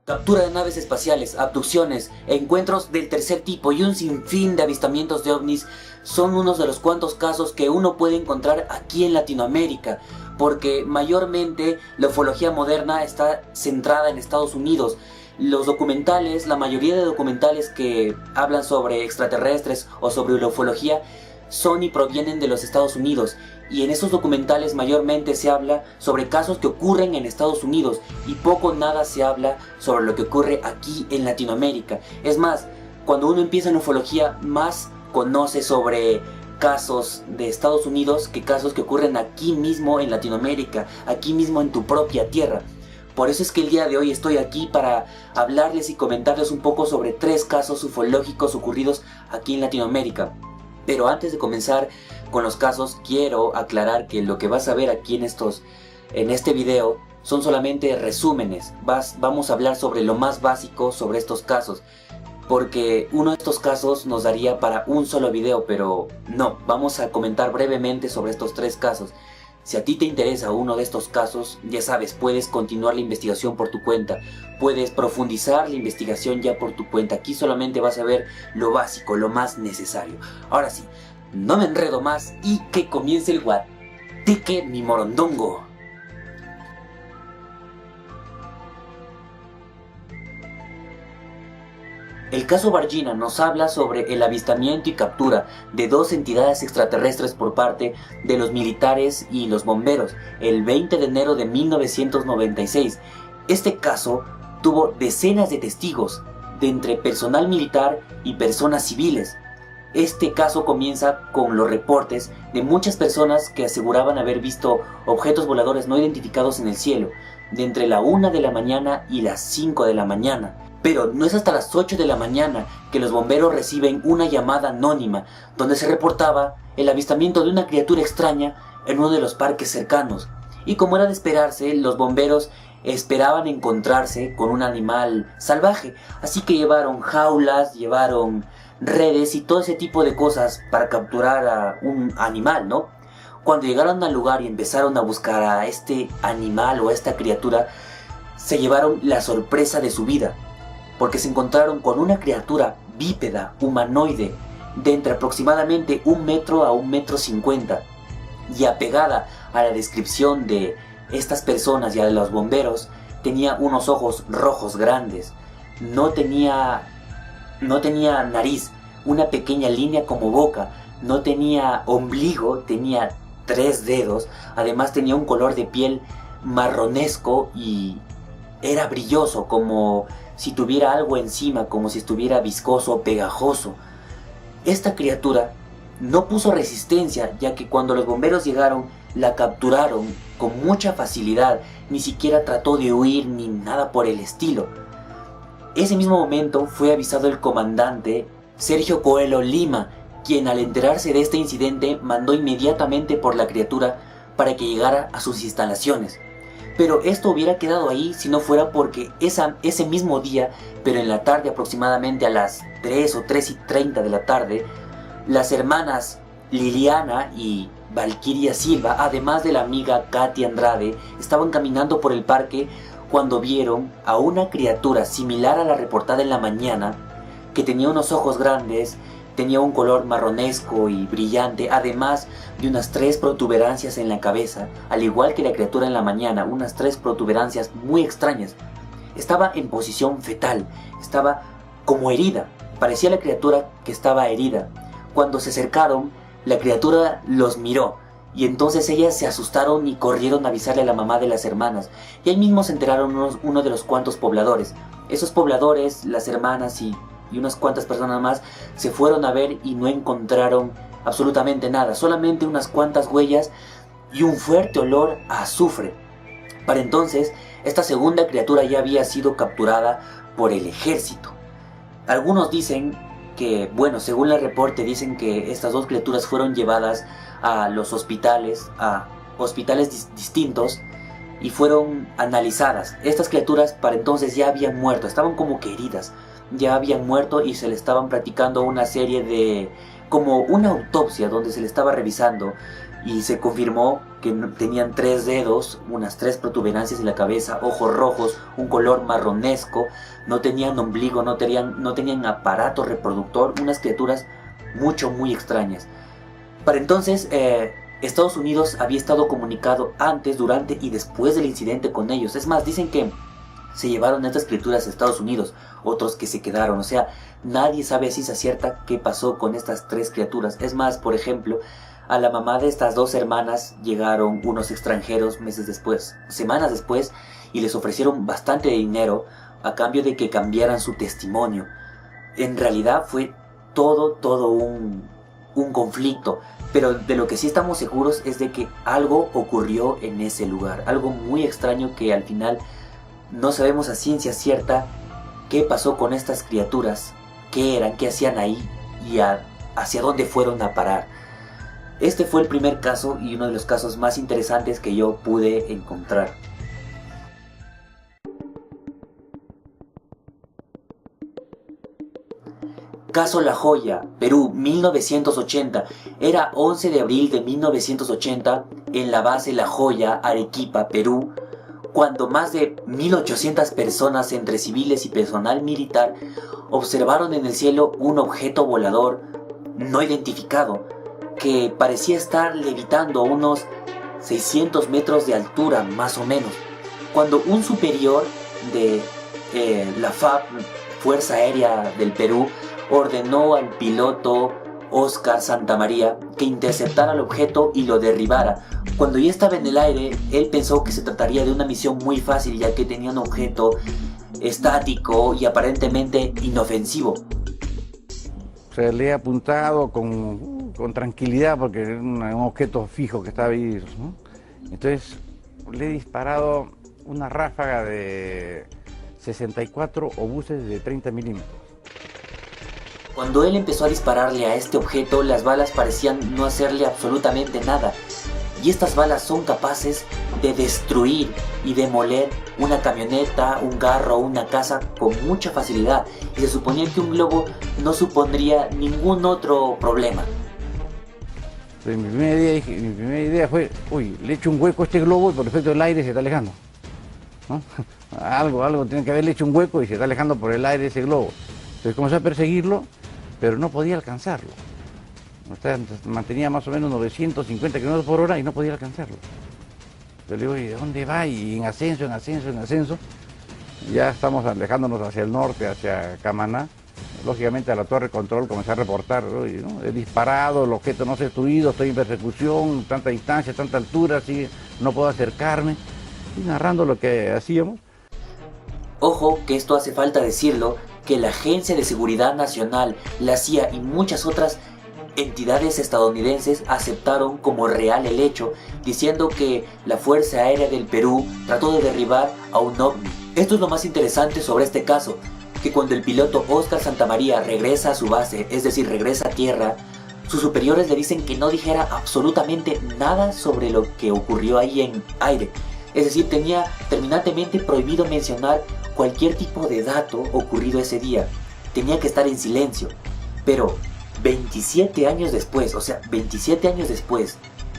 Captura de naves espaciales, abducciones, encuentros del tercer tipo y un sinfín de avistamientos de ovnis son unos de los cuantos casos que uno puede encontrar aquí en Latinoamérica, porque mayormente la ufología moderna está centrada en Estados Unidos. Los documentales, la mayoría de documentales que hablan sobre extraterrestres o sobre la ufología son y provienen de los Estados Unidos, y en esos documentales mayormente se habla sobre casos que ocurren en Estados Unidos y poco nada se habla sobre lo que ocurre aquí en Latinoamérica. Es más, cuando uno empieza en ufología, más conoce sobre casos de Estados Unidos que casos que ocurren aquí mismo en Latinoamérica, aquí mismo en tu propia tierra. Por eso es que el día de hoy estoy aquí para hablarles y comentarles un poco sobre 3 casos ufológicos ocurridos aquí en Latinoamérica. Pero antes de comenzar con los casos, quiero aclarar que lo que vas a ver aquí en este video son solamente resúmenes. Vamos a hablar sobre lo más básico sobre estos casos, porque uno de estos casos nos daría para un solo video, pero no, vamos a comentar brevemente sobre estos 3 casos. Si a ti te interesa uno de estos casos, ya sabes, puedes continuar la investigación por tu cuenta, puedes profundizar la investigación ya por tu cuenta. Aquí solamente vas a ver lo básico, lo más necesario. Ahora sí, no me enredo más y que comience el guateque mi morondongo. El caso Varginha nos habla sobre el avistamiento y captura de 2 entidades extraterrestres por parte de los militares y los bomberos el 20 de enero de 1996. Este caso tuvo decenas de testigos, de entre personal militar y personas civiles. Este caso comienza con los reportes de muchas personas que aseguraban haber visto objetos voladores no identificados en el cielo, de entre la 1 de la mañana y las 5 de la mañana. Pero no es hasta las 8 de la mañana que los bomberos reciben una llamada anónima donde se reportaba el avistamiento de una criatura extraña en uno de los parques cercanos. Y como era de esperarse, los bomberos esperaban encontrarse con un animal salvaje, así que llevaron jaulas, llevaron redes y todo ese tipo de cosas para capturar a un animal, ¿no? Cuando llegaron al lugar y empezaron a buscar a este animal o a esta criatura, se llevaron la sorpresa de su vida, porque se encontraron con una criatura bípeda, humanoide, de entre aproximadamente 1 metro a 1,50 m, y apegada a la descripción de estas personas y a los bomberos, tenía unos ojos rojos grandes, no tenía nariz, una pequeña línea como boca, no tenía ombligo, tenía 3 dedos, además tenía un color de piel marronesco y era brilloso, como si tuviera algo encima, como si estuviera viscoso o pegajoso. Esta criatura no puso resistencia, ya que cuando los bomberos llegaron, la capturaron con mucha facilidad, ni siquiera trató de huir ni nada por el estilo. Ese mismo momento fue avisado el comandante Sergio Coelho Lima, quien al enterarse de este incidente mandó inmediatamente por la criatura para que llegara a sus instalaciones. Pero esto hubiera quedado ahí si no fuera porque ese mismo día, pero en la tarde aproximadamente a las 3 o 3:30 de la tarde, las hermanas Liliana y Valquiria Silva, además de la amiga Katy Andrade, estaban caminando por el parque cuando vieron a una criatura similar a la reportada en la mañana, que tenía unos ojos grandes, tenía un color marronesco y brillante, además de unas 3 protuberancias en la cabeza, al igual que la criatura en la mañana, unas 3 protuberancias muy extrañas. Estaba en posición fetal, estaba como herida, parecía la criatura que estaba herida. Cuando se acercaron, la criatura los miró, y entonces ellas se asustaron y corrieron a avisarle a la mamá de las hermanas, y ahí mismo se enteraron uno de los cuantos pobladores. Esos pobladores, las hermanas y unas cuantas personas más se fueron a ver y no encontraron absolutamente nada, solamente unas cuantas huellas y un fuerte olor a azufre. Para entonces, esta segunda criatura ya había sido capturada por el ejército. Algunos dicen que, bueno, según el reporte dicen que estas 2 criaturas fueron llevadas a los hospitales, distintos, y fueron analizadas. Estas criaturas para entonces ya habían muerto, estaban como que heridas, ya habían muerto y se le estaban practicando una serie de, como una autopsia donde se le estaba revisando, y se confirmó que tenían 3 dedos, unas 3 protuberancias en la cabeza, ojos rojos, un color marronesco, no tenían ombligo, no tenían aparato reproductor, unas criaturas muy extrañas. Para entonces, Estados Unidos había estado comunicado antes, durante y después del incidente con ellos. Es más, dicen que se llevaron estas criaturas a Estados Unidos, otros que se quedaron. O sea, nadie sabe a ciencia cierta qué pasó con estas 3 criaturas. Es más, por ejemplo, a la mamá de estas 2 hermanas llegaron unos extranjeros semanas después, y les ofrecieron bastante dinero a cambio de que cambiaran su testimonio. En realidad fue todo un conflicto, pero de lo que sí estamos seguros es de que algo ocurrió en ese lugar, algo muy extraño que al final no sabemos a ciencia cierta qué pasó con estas criaturas, qué eran, qué hacían ahí y hacia dónde fueron a parar. Este fue el primer caso y uno de los casos más interesantes que yo pude encontrar. Caso La Joya, Perú, 1980. Era 11 de abril de 1980 en la base La Joya, Arequipa, Perú, cuando más de 1.800 personas entre civiles y personal militar observaron en el cielo un objeto volador no identificado que parecía estar levitando a unos 600 metros de altura más o menos, cuando un superior de la FAP, Fuerza Aérea del Perú, ordenó al piloto Óscar Santamaría que interceptara el objeto y lo derribara. Cuando ya estaba en el aire, él pensó que se trataría de una misión muy fácil, ya que tenía un objeto estático y aparentemente inofensivo. Se le he apuntado con tranquilidad porque era un objeto fijo que estaba ahí, ¿no? Entonces le he disparado una ráfaga de 64 obuses de 30 milímetros. Cuando él empezó a dispararle a este objeto, las balas parecían no hacerle absolutamente nada. Y estas balas son capaces de destruir y demoler una camioneta, un carro o una casa con mucha facilidad. Y se suponía que un globo no supondría ningún otro problema. Entonces, mi primera idea fue, le echo un hueco a este globo y por efecto del aire se está alejando, ¿no? Algo tiene que haberle hecho un hueco y se está alejando por el aire ese globo. Entonces comencé a perseguirlo, pero no podía alcanzarlo. Mantenía más o menos 950 kilómetros por hora y no podía alcanzarlo. Yo le digo, ¿y de dónde va? Y en ascenso. Ya estamos alejándonos hacia el norte, hacia Camaná. Lógicamente a la torre de control comencé a reportar, ¿no? He disparado, el objeto no se ha destruido, estoy en persecución, tanta distancia, tanta altura, así no puedo acercarme. Y narrando lo que hacíamos. Ojo, que esto hace falta decirlo, que la Agencia de Seguridad Nacional, la CIA y muchas otras entidades estadounidenses aceptaron como real el hecho, diciendo que la Fuerza Aérea del Perú trató de derribar a un ovni. Esto es lo más interesante sobre este caso, que cuando el piloto Óscar Santamaría regresa a su base, es decir, regresa a tierra, sus superiores le dicen que no dijera absolutamente nada sobre lo que ocurrió ahí en aire. Es decir, tenía terminantemente prohibido mencionar cualquier tipo de dato ocurrido ese día. Tenía que estar en silencio. Pero 27 años después,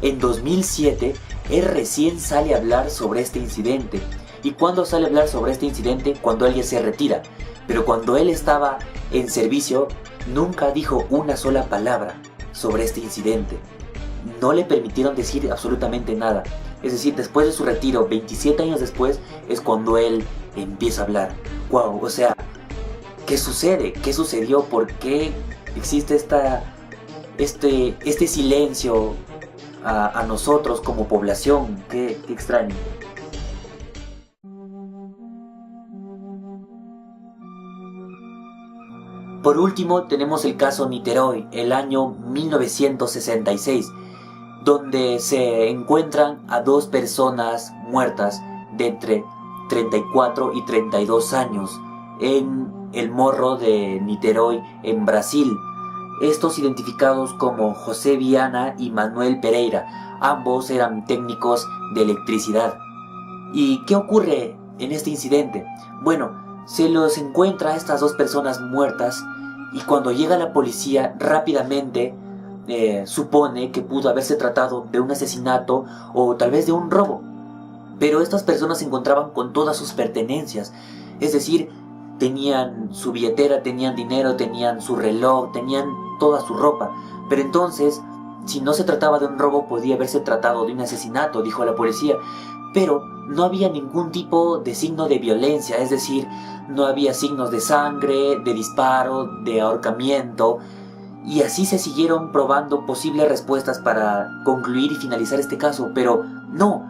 en 2007, él recién sale a hablar sobre este incidente. ¿Y cuándo sale a hablar sobre este incidente? Cuando él ya se retira. Pero cuando él estaba en servicio, nunca dijo una sola palabra sobre este incidente. No le permitieron decir absolutamente nada. Es decir, después de su retiro, 27 años después, es cuando él empieza a hablar. ¡Wow! O sea, ¿qué sucede? ¿Qué sucedió? ¿Por qué existe este silencio a nosotros como población? Qué extraño. Por último, tenemos el caso Niterói, el año 1966, donde se encuentran a 2 personas muertas de entre 34 y 32 años en el morro de Niterói, en Brasil. Estos identificados como José Viana y Manuel Pereira, ambos eran técnicos de electricidad. ¿Y qué ocurre en este incidente? Bueno, se los encuentra a estas 2 personas muertas y cuando llega la policía rápidamente supone que pudo haberse tratado de un asesinato o tal vez de un robo. Pero estas personas se encontraban con todas sus pertenencias, es decir, tenían su billetera, tenían dinero, tenían su reloj, tenían toda su ropa. Pero entonces, si no se trataba de un robo, podía haberse tratado de un asesinato, dijo la policía. Pero no había ningún tipo de signo de violencia, es decir, no había signos de sangre, de disparo, de ahorcamiento. Y así se siguieron probando posibles respuestas para concluir y finalizar este caso, pero no.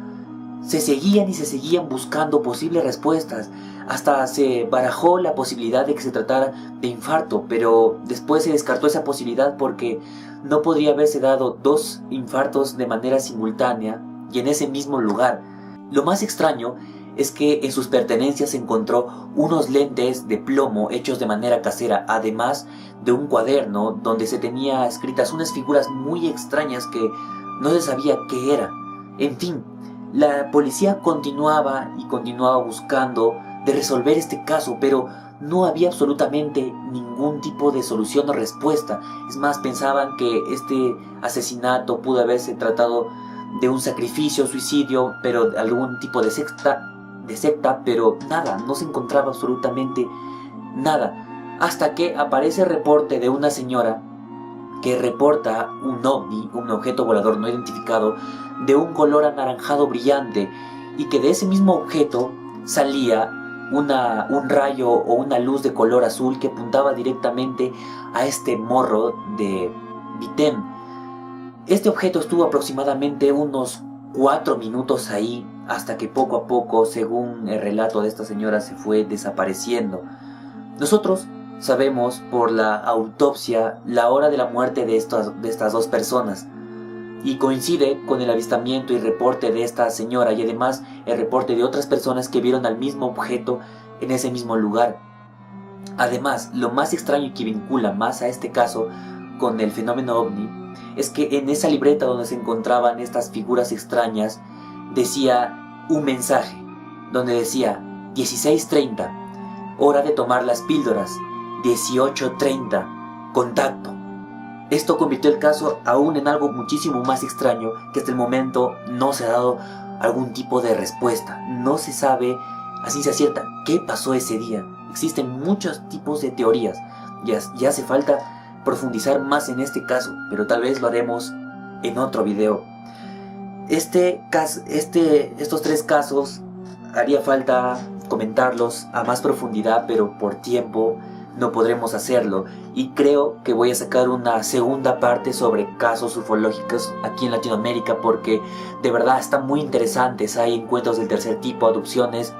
Se seguían y se seguían buscando posibles respuestas. Hasta se barajó la posibilidad de que se tratara de infarto, pero después se descartó esa posibilidad porque no podría haberse dado 2 infartos de manera simultánea y en ese mismo lugar. Lo más extraño es que en sus pertenencias se encontró unos lentes de plomo hechos de manera casera, además de un cuaderno donde se tenía escritas unas figuras muy extrañas que no se sabía qué era. En fin, la policía continuaba y continuaba buscando de resolver este caso, pero no había absolutamente ningún tipo de solución o respuesta. Es más, pensaban que este asesinato pudo haberse tratado de un sacrificio, suicidio, pero algún tipo de secta, pero nada, no se encontraba absolutamente nada. Hasta que aparece el reporte de una señora que reporta un ovni, un objeto volador no identificado, de un color anaranjado brillante, y que de ese mismo objeto salía un rayo o una luz de color azul que apuntaba directamente a este morro de Vitem. Este objeto estuvo aproximadamente unos 4 minutos ahí, hasta que poco a poco, según el relato de esta señora, se fue desapareciendo. Nosotros sabemos por la autopsia la hora de la muerte de estas 2 personas, y coincide con el avistamiento y reporte de esta señora, y además el reporte de otras personas que vieron al mismo objeto en ese mismo lugar. Además, lo más extraño y que vincula más a este caso con el fenómeno ovni es que en esa libreta donde se encontraban estas figuras extrañas decía un mensaje donde decía 16:30, hora de tomar las píldoras, 18:30, contacto. Esto convirtió el caso aún en algo muchísimo más extraño, que hasta el momento no se ha dado algún tipo de respuesta. No se sabe a ciencia cierta qué pasó ese día. Existen muchos tipos de teorías y ya hace falta profundizar más en este caso, pero tal vez lo haremos en otro video. Estos 3 casos haría falta comentarlos a más profundidad, pero por tiempo no podremos hacerlo, y creo que voy a sacar una segunda parte sobre casos ufológicos aquí en Latinoamérica, porque de verdad están muy interesantes. Hay encuentros del tercer tipo, adopciones,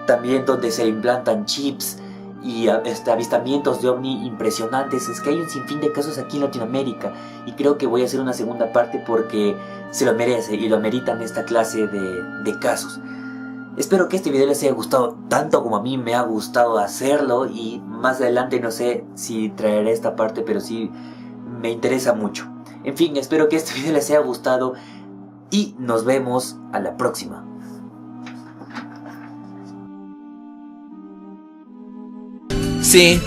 también donde se implantan chips y avistamientos de ovni impresionantes. Es que hay un sinfín de casos aquí en Latinoamérica, y creo que voy a hacer una segunda parte porque se lo merece y lo ameritan esta clase de casos. Espero que este video les haya gustado tanto como a mí me ha gustado hacerlo, y más adelante no sé si traeré esta parte, pero sí me interesa mucho. En fin, espero que este video les haya gustado y nos vemos a la próxima. Sí,